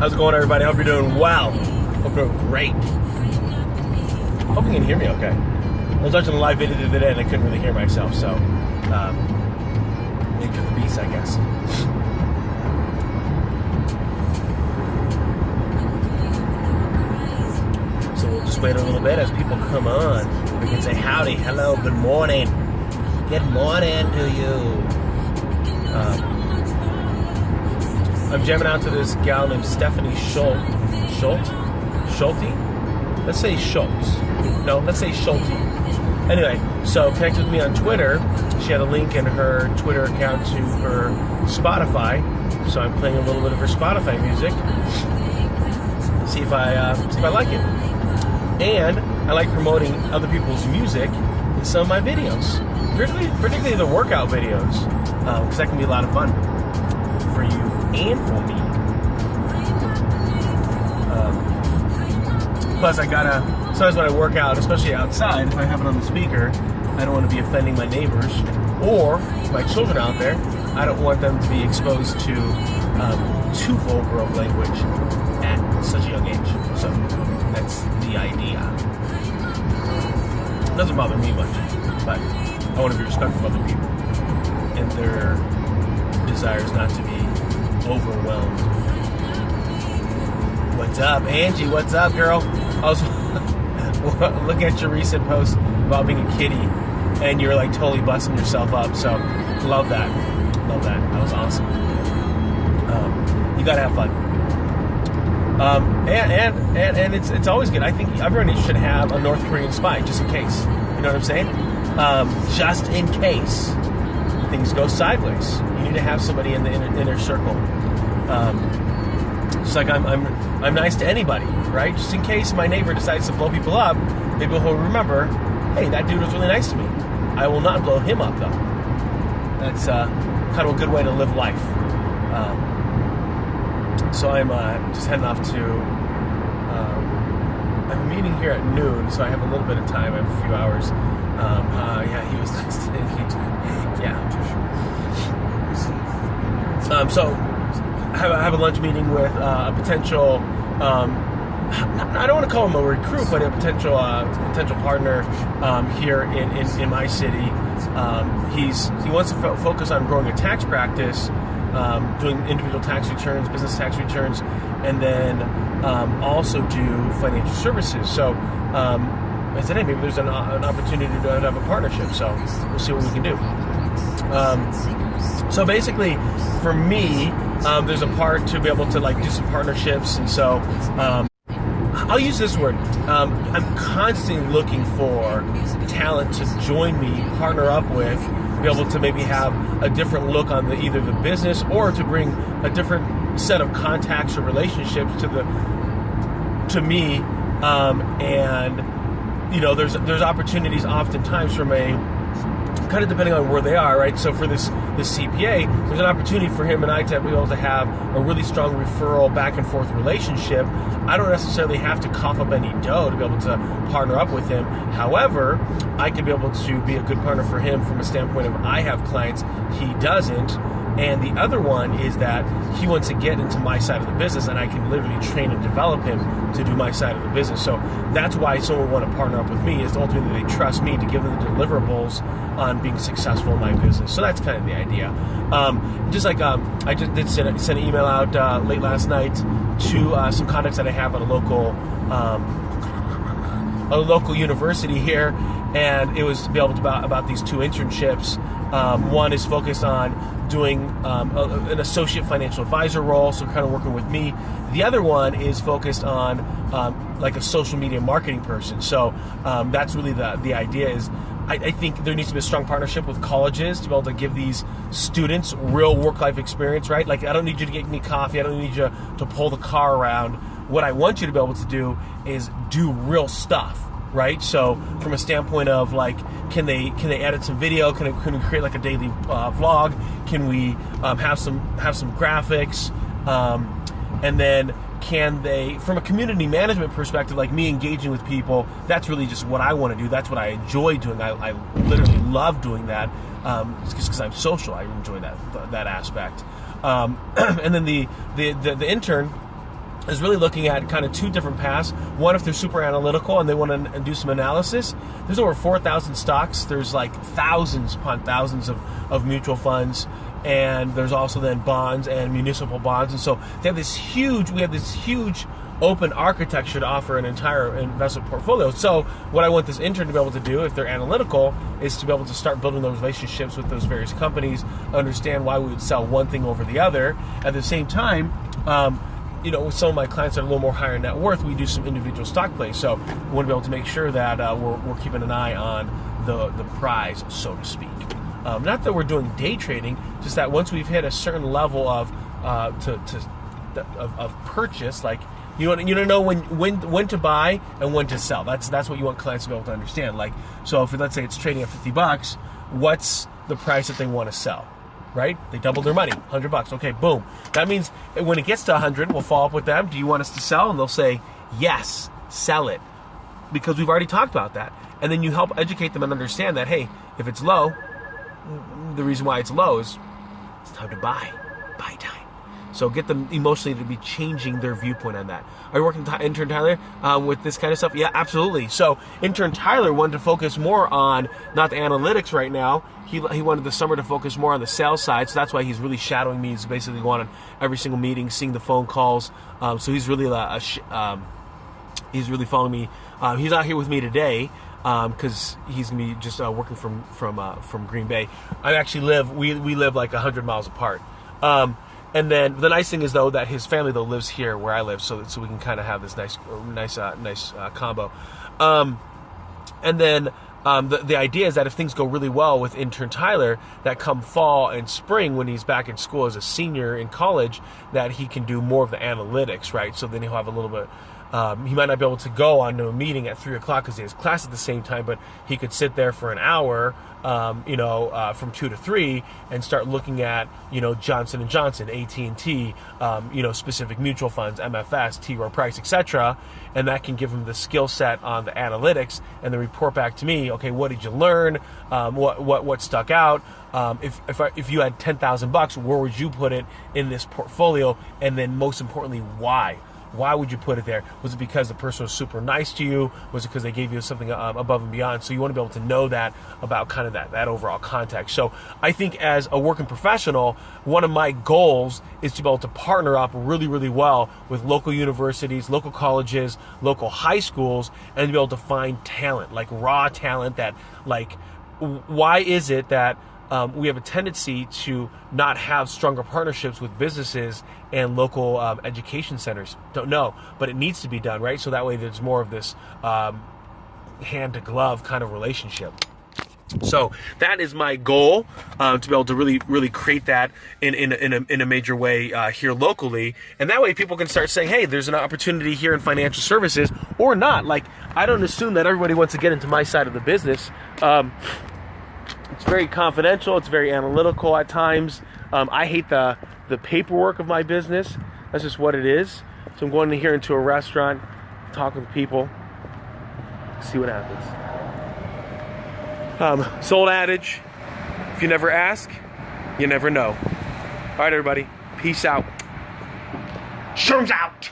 How's it going, everybody? Hope you're doing well. Hope you're doing great. Hope you can hear me okay. I was watching a live video the other day and I couldn't really hear myself, so nature of the beast, I guess. So we'll just wait a little bit as people come on. We can say howdy, hello, good morning. Good morning to you. I'm jamming out to this gal named Stephanie Schulte? Let's say Schultz. No, let's say Schulte. Anyway, so connect with me on Twitter. She had a link in her Twitter account to her Spotify, so I'm playing a little bit of her Spotify music. See if I like it. And I like promoting other people's music in some of my videos, particularly the workout videos, because that can be a lot of fun for you and for me. Plus, sometimes when I work out, especially outside, if I have it on the speaker, I don't want to be offending my neighbors or my children out there. I don't want them to be exposed to too vulgar of language at such a young age. So that's the idea. It doesn't bother me much, but I want to be respectful of other people and their desires not to be overwhelmed. What's up, Angie? What's up, girl? I was looking at your recent post about being a kitty, and you're like totally busting yourself up. So, love that. Love that. That was awesome. You gotta have fun. And it's always good. I think everyone should have a North Korean spy, just in case. You know what I'm saying? Just in case things go sideways, you need to have somebody in the inner circle. Just like I'm nice to anybody, right? Just in case my neighbor decides to blow people up, maybe he'll remember, hey, that dude was really nice to me. I will not blow him up, though. That's kind of a good way to live life. So I'm just heading off to I have a meeting here at noon, so I have a little bit of time. I have a few hours. Yeah, he was nice to me. Yeah. So I have a lunch meeting with a potential, I don't want to call him a recruit, but a potential partner here in my city. He wants to focus on growing a tax practice, doing individual tax returns, business tax returns, and then also do financial services. So I said, hey, maybe there's an opportunity to have a partnership. So we'll see what we can do. So basically, for me, there's a part to be able to like do some partnerships, and so I'll use this word. I'm constantly looking for talent to join me, partner up with, be able to maybe have a different look on either the business or to bring a different set of contacts or relationships to me, and you know, there's opportunities oftentimes from kind of depending on where they are, right? So for this CPA, there's an opportunity for him and I to be able to have a really strong referral back and forth relationship. I don't necessarily have to cough up any dough to be able to partner up with him. However, I can be able to be a good partner for him from a standpoint of I have clients, he doesn't. And the other one is that he wants to get into my side of the business, and I can literally train and develop him to do my side of the business. So that's why someone would want to partner up with me, is ultimately they trust me to give them the deliverables on being successful in my business. So that's kind of the idea. Just like I just did send an email out late last night to some contacts that I have at a local university here, and it was to be able to about these two internships. One is focused on doing an associate financial advisor role, so kind of working with me. The other one is focused on like a social media marketing person. So that's really the idea is I think there needs to be a strong partnership with colleges to be able to give these students real work-life experience, right? Like, I don't need you to get me coffee. I don't need you to pull the car around. What I want you to be able to do is do real stuff, right? So from a standpoint of like, can they edit some video? Can we create like a daily vlog? Can we have some graphics? And then can they, from a community management perspective, like me engaging with people, that's really just what I want to do. That's what I enjoy doing. I literally love doing that. Just because I'm social, I enjoy that aspect. And then the intern, is really looking at kind of two different paths. One, if they're super analytical and they want to do some analysis, there's over 4,000 stocks. There's like thousands upon thousands of mutual funds, and there's also then bonds and municipal bonds. And so we have this huge open architecture to offer an entire investment portfolio. So what I want this intern to be able to do, if they're analytical, is to be able to start building those relationships with those various companies, understand why we would sell one thing over the other. At the same time, with some of my clients that are a little more higher net worth, we do some individual stock plays. So we want to be able to make sure that we're keeping an eye on the prize, so to speak. Not that we're doing day trading, just that once we've hit a certain level of purchase, like you want to know when to buy and when to sell. That's what you want clients to be able to understand. Like, so if let's say it's trading at $50, what's the price that they want to sell? Right? They doubled their money, $100. Okay, boom. That means when it gets to 100, we'll follow up with them. Do you want us to sell? And they'll say, yes, sell it. Because we've already talked about that. And then you help educate them and understand that, hey, if it's low, the reason why it's low is it's time to buy. Buy time. So get them emotionally to be changing their viewpoint on that. Are you working with Intern Tyler with this kind of stuff? Yeah, absolutely. So Intern Tyler wanted to focus more on not the analytics right now. He wanted the summer to focus more on the sales side. So that's why he's really shadowing me. He's basically going on every single meeting, seeing the phone calls. So he's really he's really following me. He's out here with me today because he's gonna be just working from Green Bay. We live like 100 miles apart. And then the nice thing is though that his family though lives here where I live, so we can kind of have this nice combo. And then the idea is that if things go really well with Intern Tyler, that come fall and spring when he's back in school as a senior in college, that he can do more of the analytics, right? So then he'll have a little bit. He might not be able to go on to a meeting at 3 o'clock because he has class at the same time, but he could sit there for an hour, from 2 to 3 and start looking at, Johnson & Johnson, AT&T, specific mutual funds, MFS, T. Rowe Price, etc. And that can give him the skill set on the analytics and then report back to me, okay, what did you learn? What stuck out? If you had $10,000, where would you put it in this portfolio? And then most importantly, why? Why would you put it there? Was it because the person was super nice to you? Was it because they gave you something above and beyond? So you want to be able to know that about kind of that overall context. So I think as a working professional, one of my goals is to be able to partner up really, really well with local universities, local colleges, local high schools, and to be able to find talent, like raw talent that, like, why is it that we have a tendency to not have stronger partnerships with businesses and local education centers? Don't know, but it needs to be done, right? So that way there's more of this hand-to-glove kind of relationship. So that is my goal, to be able to really, really create that in a major way here locally, and that way people can start saying, hey, there's an opportunity here in financial services, or not. Like, I don't assume that everybody wants to get into my side of the business. It's very confidential. It's very analytical at times. I hate the paperwork of my business. That's just what it is. So I'm going here into a restaurant, talk with people, see what happens. It's old adage, if you never ask, you never know. All right, everybody. Peace out. Sherman's out.